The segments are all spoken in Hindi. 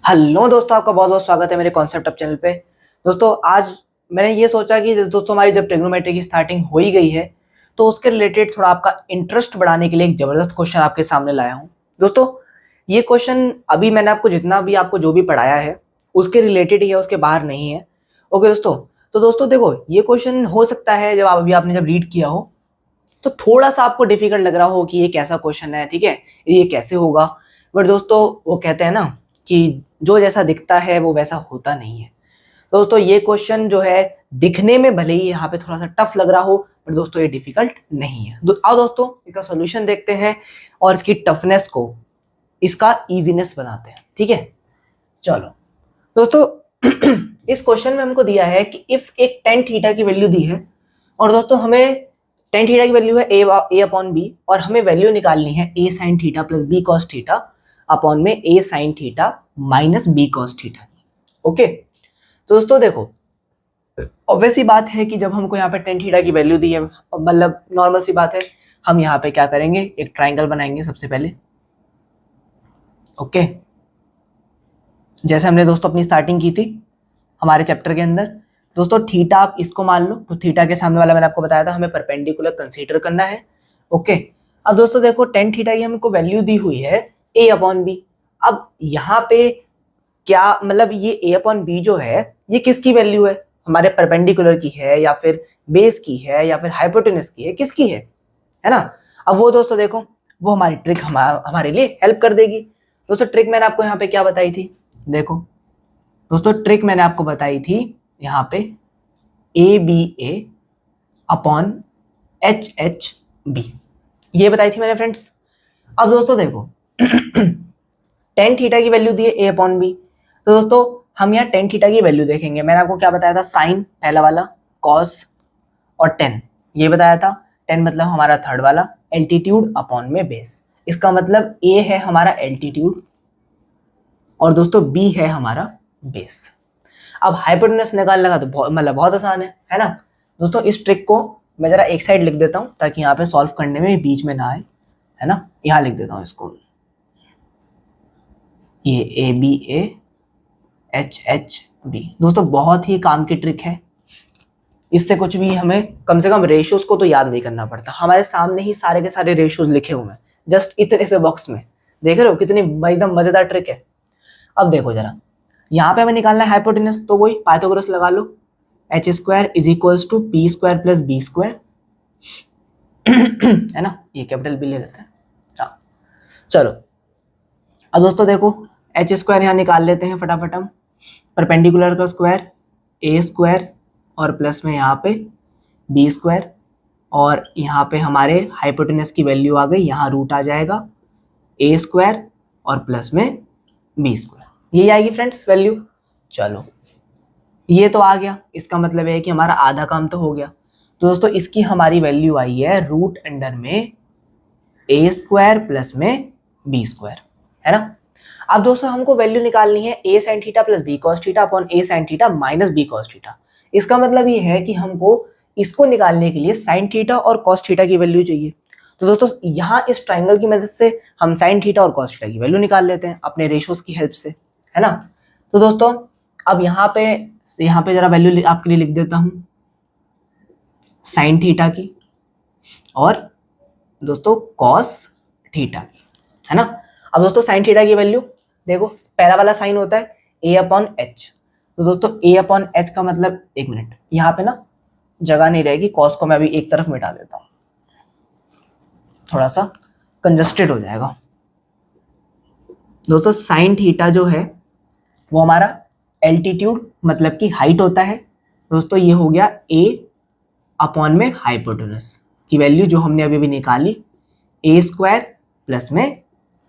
हेलो दोस्तों, आपका बहुत बहुत स्वागत है मेरे कॉन्सेप्ट अप चैनल पे। दोस्तों आज मैंने ये सोचा कि दोस्तों हमारी जब ट्रिग्नोमेट्री की स्टार्टिंग हो ही गई है तो उसके रिलेटेड थोड़ा आपका इंटरेस्ट बढ़ाने के लिए एक जबरदस्त क्वेश्चन आपके सामने लाया हूँ। दोस्तों ये क्वेश्चन अभी मैंने आपको जितना भी आपको जो भी पढ़ाया है उसके रिलेटेड ही है, उसके बाहर नहीं है। ओके दोस्तों, तो दोस्तों देखो ये क्वेश्चन हो सकता है जब आपने जब रीड किया हो तो थोड़ा सा आपको डिफिकल्ट लग रहा हो कि ये कैसा क्वेश्चन है, ठीक है, ये कैसे होगा। बट दोस्तों वो कहते हैं ना कि जो जैसा दिखता है वो वैसा होता नहीं है। दोस्तों ये क्वेश्चन जो है दिखने में भले ही यहाँ पे थोड़ा सा टफ लग रहा हो, पर दोस्तों ये डिफिकल्ट नहीं है। आओ दोस्तों इसका सॉल्यूशन देखते हैं और इसकी टफनेस को, इसका इजीनेस बनाते हैं, ठीक है। चलो दोस्तों इस क्वेश्चन में हमको दिया है कि इफ एक टेन थीटा की वैल्यू दी है और दोस्तों हमें टेन थीटा की वैल्यू है ए अपॉन बी और हमें वैल्यू निकालनी है a sine theta plus b cos theta upon में a sine theta minus b cos theta की। ओके तो दोस्तों देखो ऑब्वियस सी बात है कि जब हमको यहाँ पे टेन थीटा की वैल्यू दी है, मतलब नॉर्मल सी बात है, हम यहाँ पे क्या करेंगे, एक ट्राइंगल बनाएंगे सबसे पहले। ओके जैसे हमने दोस्तों अपनी स्टार्टिंग की थी हमारे चैप्टर के अंदर। दोस्तों थीटा आप इसको मान लो, तो थीटा के सामने वाला मैंने आपको बताया था हमें परपेंडिकुलर कंसीडर करना है। ओके अब दोस्तों देखो टेन थीटा की हमको वैल्यू दी हुई है ए अपॉन बी। अब यहाँ पे क्या मतलब ये ए अपॉन बी जो है ये किसकी वैल्यू है, हमारे परपेंडिकुलर की है या फिर बेस की है या फिर हाइपोटेनस की है, किसकी है ना। अब वो दोस्तों देखो वो हमारी ट्रिक हमारे लिए हेल्प कर देगी। दोस्तों ट्रिक मैंने आपको यहाँ पे क्या बताई थी, देखो दोस्तों ट्रिक मैंने आपको बताई थी यहाँ पे A B A upon H H B, ये बताई थी मैंने फ्रेंड्स। अब दोस्तों देखो टेन थीटा की वैल्यू दी है ए अपॉन बी, तो दोस्तों हम यहाँ टेन थीटा की वैल्यू देखेंगे। मैंने आपको क्या बताया था, साइन पहला वाला, कॉस और टेन ये बताया था। टेन मतलब हमारा थर्ड वाला, एल्टीट्यूड अपॉन में बेस, इसका मतलब ए है हमारा एल्टीट्यूड और दोस्तों बी है हमारा बेस। अब हाइपोटेनस निकालने का तो बहुत आसान है ना। दोस्तों इस ट्रिक को मैं जरा एक साइड लिख देता हूँ ताकि यहाँ पे सॉल्व करने में बीच में ना आए, है ना। यहाँ लिख देता हूँ इसको, ये A B A H H B. दोस्तों बहुत ही काम की ट्रिक है, इससे कुछ भी हमें कम से कम रेशियोज को तो याद नहीं करना पड़ता, हमारे सामने ही सारे के सारे रेशियोज लिखे हुए हैं जस्ट इतने से बॉक्स में। देख रहे हो कितनी एकदम मजेदार ट्रिक है। अब देखो जरा यहाँ पे हमें निकालना है हाइपोटेनस, तो वही पाइथागोरस लगा लो, h square is equals to p square plus b square, है ना। ये कैपिटल बी ले लेते हैं। चलो अब दोस्तों देखो एच स्क्वायर यहाँ निकाल लेते हैं फटाफट हम, परपेंडिकुलर का स्क्वायर ए स्क्वायर और प्लस में यहाँ पे बी स्क्वायर, और यहाँ पे हमारे हाइपोटेनस की वैल्यू आ गई, यहाँ रूट आ जाएगा ए स्क्वायर और प्लस में बी स्क्वायर, यही आएगी फ्रेंड्स वैल्यू। चलो ये तो आ गया, इसका मतलब है कि हमारा आधा काम तो हो गया। तो दोस्तों इसकी हमारी वैल्यू आई है रूट अंडर में ए स्क्वायर प्लस में बी स्क्वायर, है ना। अब दोस्तों हमको वैल्यू निकालनी है a sine theta plus b cos theta upon a sine theta minus b cos theta. इसका मतलब ये है कि हमको इसको निकालने के लिए साइन थीटा और कॉस थीटा की वैल्यू चाहिए। तो दोस्तों यहाँ इस ट्राइंगल की मदद से हम साइन थीटा और कॉस थीटा की वैल्यू निकाल लेते हैं अपने रेशियोज की हेल्प से, है ना। तो दोस्तों अब यहाँ पे जरा वैल्यू आपके लिए लिख देता हूँ साइन थीटा की और दोस्तों कॉस थीटा की, है ना। अब दोस्तों साइन थीटा की वैल्यू देखो, पहला वाला साइन होता है ए अपॉन एच, तो दोस्तों ए अपॉन एच का मतलब, एक मिनट यहाँ पे ना जगह नहीं रहेगी, कॉस को मैं अभी एक तरफ मिटा देता हूँ, थोड़ा सा कंजस्टेड हो जाएगा। दोस्तों साइन थीटा जो है वो हमारा एल्टीट्यूड मतलब कि हाइट होता है। दोस्तों ये हो गया ए अपॉन में हाइपोटेनस की वैल्यू जो हमने अभी भी निकाली, ए स्क्वायर प्लस में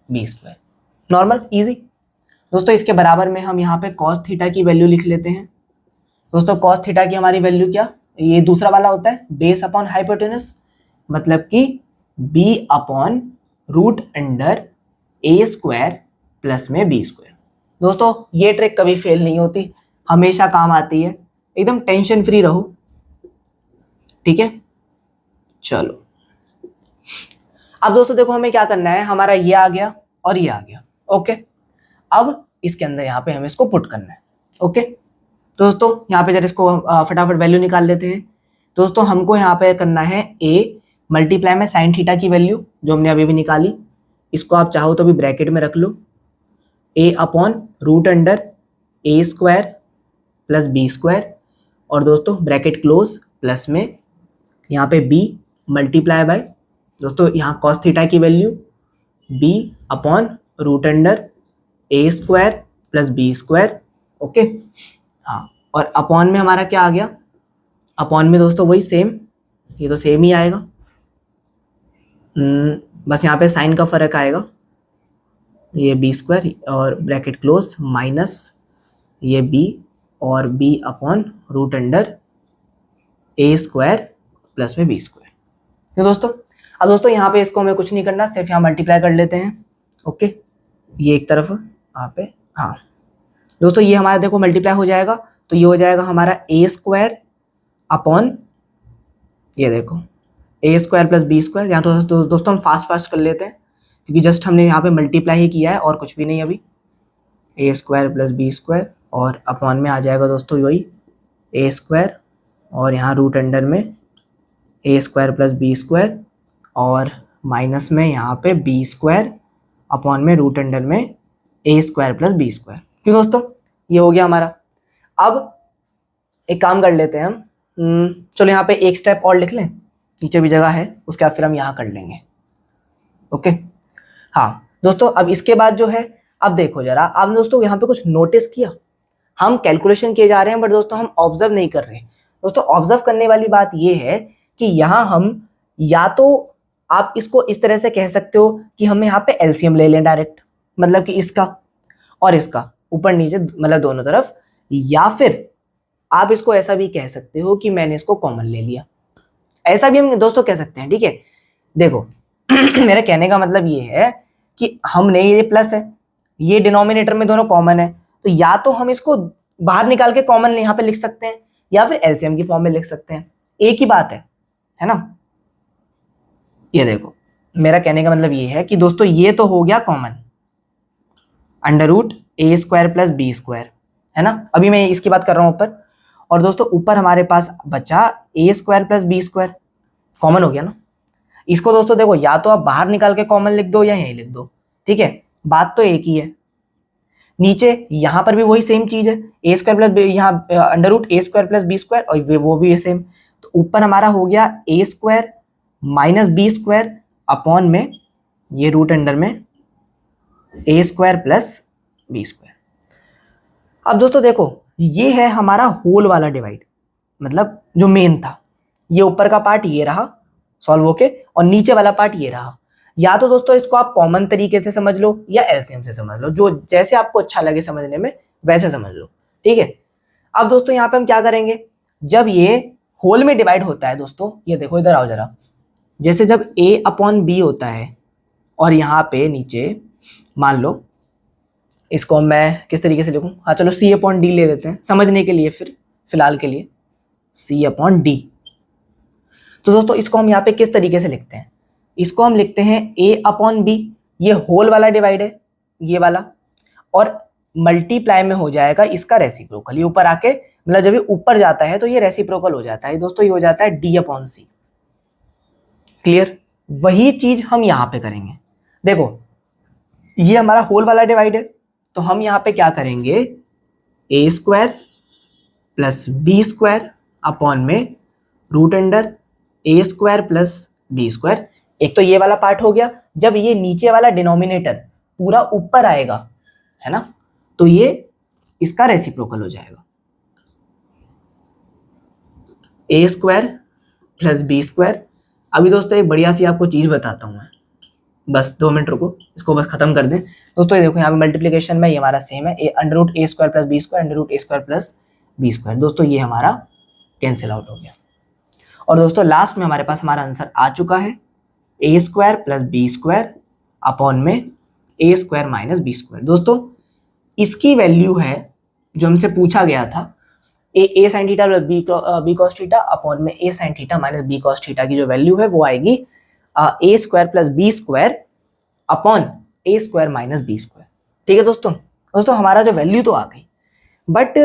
बी स्क्वायर, नॉर्मल इजी। दोस्तों इसके बराबर में हम यहाँ पे कॉस थीटा की वैल्यू लिख लेते हैं। दोस्तों कॉस थीटा की हमारी वैल्यू क्या, ये दूसरा वाला होता है बेस अपॉन हाइपोटेनस, मतलब कि B upon root under a square plus में बी स्क्वायर। दोस्तों ये ट्रिक कभी फेल नहीं होती, हमेशा काम आती है, एकदम टेंशन फ्री रहो, ठीक है। चलो अब दोस्तों देखो हमें क्या करना है, हमारा ये आ गया और ये आ गया। ओके अब इसके अंदर यहाँ पे हमें इसको पुट करना है। ओके तो दोस्तों यहाँ पे जरा इसको फटाफट वैल्यू निकाल लेते हैं। दोस्तों हमको यहाँ पे करना है ए मल्टीप्लाई में साइन थीटा की वैल्यू जो हमने अभी भी निकाली, इसको आप चाहो तो भी ब्रैकेट में रख लो, ए upon root under a square plus b square, और दोस्तों ब्रैकेट क्लोज प्लस में यहाँ पे बी मल्टीप्लाई बाय दोस्तों यहाँ कॉस थीटा की value b upon root under a square plus b square. Okay हाँ, और अपॉन में हमारा क्या आ गया, अपॉन में दोस्तों वही सेम, ये तो सेम ही आएगा, बस यहाँ पे साइन का फर्क आएगा, ये बी स्क्वायर और ब्रैकेट क्लोज माइनस ये बी और B upon root under a square plus में बी स्क्वायर। तो दोस्तों अब दोस्तों यहाँ पे इसको हमें कुछ नहीं करना, सिर्फ यहाँ मल्टीप्लाई कर लेते हैं। ओके ये एक तरफ यहाँ पे, हाँ दोस्तों ये हमारा देखो मल्टीप्लाई हो जाएगा, तो ये हो जाएगा हमारा ए स्क्वायर अपॉन ये देखो ए स्क्वायर प्लस बी स्क्वायर। यहाँ तो दोस्तों हम फास्ट कर लेते हैं क्योंकि जस्ट हमने यहाँ पे मल्टीप्लाई ही किया है और कुछ भी नहीं अभी। ए स्क्वायर प्लस बी स्क्वायर और अपॉन में आ जाएगा दोस्तों वही ए स्क्वायर और यहाँ रूट अंडर में a square plus b square और माइनस में यहाँ पे बी स्क्वायर अपॉन में रूट अंडर में a square plus b square. क्यों दोस्तों ये हो गया हमारा। अब एक काम कर लेते हैं हम, चलो यहाँ पे एक स्टेप और लिख लें, नीचे भी जगह है, उसके बाद फिर हम यहाँ कर लेंगे। ओके हाँ दोस्तों अब इसके बाद जो है, अब देखो जरा, अब दोस्तों यहाँ पे कुछ नोटिस किया, हम कैलकुलेशन किए जा रहे हैं बट दोस्तों हम ऑब्जर्व नहीं कर रहे। दोस्तों ऑब्जर्व करने वाली बात ये है कि यहाँ हम या तो आप इसको इस तरह से कह सकते हो कि हम यहाँ पे एलसीएम ले लें डायरेक्ट, मतलब कि इसका और इसका ऊपर नीचे मतलब दोनों तरफ, या फिर आप इसको ऐसा भी कह सकते हो कि मैंने इसको कॉमन ले लिया, ऐसा भी हम दोस्तों कह सकते हैं। ठीक है देखो मेरा कहने का मतलब ये है कि हमने ये प्लस है, ये डिनोमिनेटर में दोनों कॉमन है, तो या तो हम इसको बाहर निकाल के कॉमन यहाँ पे लिख सकते हैं या फिर एलसीएम की फॉर्म में लिख सकते हैं, एक ही बात है ना। ये देखो मेरा कहने का मतलब ये है कि दोस्तों ये तो हो गया common, under root a square plus b square, है ना, अभी मैं इसकी बात कर रहा हूँ ऊपर। और दोस्तों ऊपर हमारे पास बचा a square plus b square, common हो गया ना। इसको दोस्तों देखो या तो आप बाहर निकाल के कॉमन लिख दो या यहीं लिख दो, ठीक है, बात तो एक ही है। नीचे यहाँ पर भी वही सेम चीज है, ए स्क्वायर प्लस यहाँ under root a square plus b square और वो भी है सेम। तो ऊपर हमारा हो गया a square minus b square upon में ये रूट अंडर में a square plus b square. अब दोस्तों देखो ये है हमारा होल वाला डिवाइड, मतलब जो मेन था, ये ऊपर का पार्ट ये रहा सॉल्व होके और नीचे वाला पार्ट ये रहा। या तो दोस्तों इसको आप कॉमन तरीके से समझ लो या एलसीएम से समझ लो, जो जैसे आपको अच्छा लगे समझने में वैसे समझ लो, ठीक है। अब दोस्तों यहाँ पे हम क्या करेंगे, जब ये होल में डिवाइड होता है दोस्तों, ये देखो इधर आओ जरा, जैसे जब a अपॉन बी होता है और यहाँ पे नीचे मान लो इसको मैं किस तरीके से लिखूं, हाँ चलो c अपॉन डी ले लेते हैं समझने के लिए, फिर फिलहाल के लिए c अपॉन डी। तो दोस्तों इसको हम यहाँ पे किस तरीके से लिखते हैं, इसको हम लिखते हैं a अपॉन बी, ये होल वाला डिवाइड है ये वाला, और मल्टीप्लाई में हो जाएगा इसका रेसिप्रोकल, ये ऊपर आके मतलब जब ये ऊपर जाता है तो ये रेसिप्रोकल हो जाता है दोस्तों, ये हो जाता है d अपॉन सी। क्लियर, वही चीज हम यहाँ पे करेंगे। देखो ये हमारा होल वाला डिवाइड है, तो हम यहाँ पे क्या करेंगे, a square plus b square upon में root under a square plus b square. एक तो ये वाला पार्ट हो गया, जब ये नीचे वाला डिनोमिनेटर पूरा ऊपर आएगा है ना, तो ये इसका रेसिप्रोकल हो जाएगा, ए स्क्वायर प्लस बी स्क्वायर। अभी दोस्तों एक बढ़िया सी आपको चीज बताता हूँ मैं, बस 2 मिनट रुको, इसको बस खत्म कर दें। दोस्तों ये देखो यहाँ पे मल्टीप्लिकेशन में ये हमारा सेम है, under root a square plus b square, under root a square plus b square. दोस्तों ये हमारा कैंसिल आउट हो गया, और दोस्तों लास्ट में हमारे पास हमारा आंसर आ चुका है, a square plus b square upon में a square minus b square. दोस्तों इसकी वैल्यू है जो हमसे पूछा गया था, a sine theta plus b cos theta upon में a sine theta minus b cos theta की जो वैल्यू है वो आएगी a square plus b square upon a square minus b square. ठीक है दोस्तों, दोस्तों हमारा जो वैल्यू तो आ गई, बट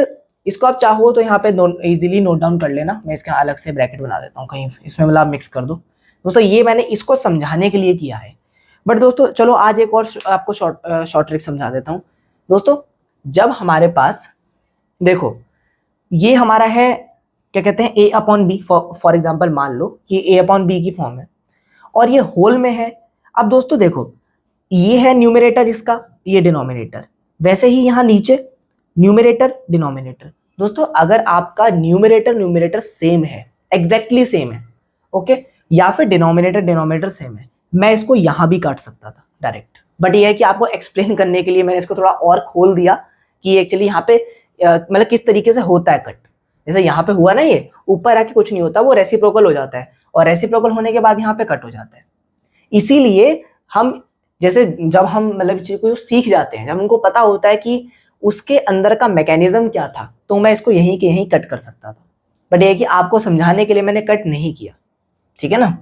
इसको आप चाहो तो यहाँ पे इजीली नोट डाउन कर लेना। मैं इसका अलग से ब्रैकेट बना देता हूँ, कहीं इसमें मतलब मिक्स कर दो। दोस्तों ये मैंने इसको समझाने के लिए किया है, बट दोस्तों चलो आज एक और आपको शॉर्ट ट्रिक समझा देता हूँ। दोस्तों जब हमारे पास देखो ये हमारा है क्या कहते हैं a upon B, for example मान लो कि a अपॉन बी की फॉर्म है और ये होल में है। अब दोस्तों देखो ये है न्यूमरेटर इसका, ये डिनोमिनेटर, वैसे ही यहाँ नीचे न्यूमरेटर डिनोमिनेटर। दोस्तों अगर आपका न्यूमरेटर सेम है, एग्जैक्टली सेम है, ओके, या फिर डिनोमिनेटर सेम है, मैं इसको यहाँ भी काट सकता था डायरेक्ट, बट ये है कि आपको एक्सप्लेन करने के लिए मैंने इसको थोड़ा और खोल दिया कि एक्चुअली यहाँ पे मतलब किस तरीके से होता है कट। जैसे यहाँ पे हुआ ना, ये ऊपर आके कुछ नहीं होता, वो रेसिप्रोकल हो जाता है और रेसिप्रोकल होने के बाद यहाँ पे कट हो जाता है। इसीलिए हम जैसे जब हम मतलब चीज को सीख जाते हैं, जब हमको पता होता है कि उसके अंदर का मैकेनिज्म क्या था, तो मैं इसको यहीं के यहीं कट कर सकता था, बट ये कि आपको समझाने के लिए मैंने कट नहीं किया, ठीक है ना।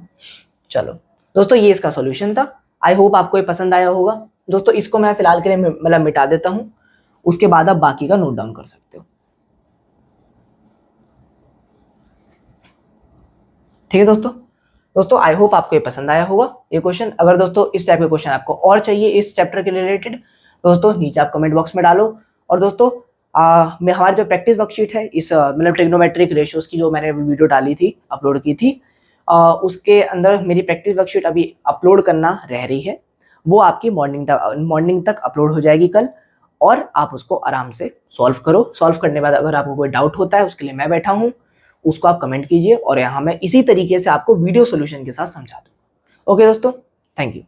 चलो दोस्तों ये इसका सॉल्यूशन था, आई होप आपको ये पसंद आया होगा। दोस्तों इसको मैं फिलहाल के लिए मतलब मिटा देता हूं, उसके बाद आप बाकी का नोट डाउन कर सकते हो, ठीक है दोस्तों आई होप आपको ये पसंद आया होगा ये क्वेश्चन। अगर दोस्तों इस टाइप के क्वेश्चन आपको और चाहिए इस चैप्टर के रिलेटेड, दोस्तों नीचे आप कमेंट बॉक्स में डालो। और दोस्तों मैं हमारी जो प्रैक्टिस वर्कशीट है इस मतलब ट्रिग्नोमेट्रिक रेशियोज की जो मैंने वीडियो डाली थी, अपलोड की थी, उसके अंदर मेरी प्रैक्टिस वर्कशीट अभी अपलोड करना रह रही है, वो आपकी मॉर्निंग तक अपलोड हो जाएगी कल, और आप उसको आराम से सॉल्व करो। सॉल्व करने के बाद अगर आपको कोई डाउट होता है उसके लिए मैं बैठा हूँ, उसको आप कमेंट कीजिए और यहाँ मैं इसी तरीके से आपको वीडियो सॉल्यूशन के साथ समझा दूँ। ओके दोस्तों, थैंक यू।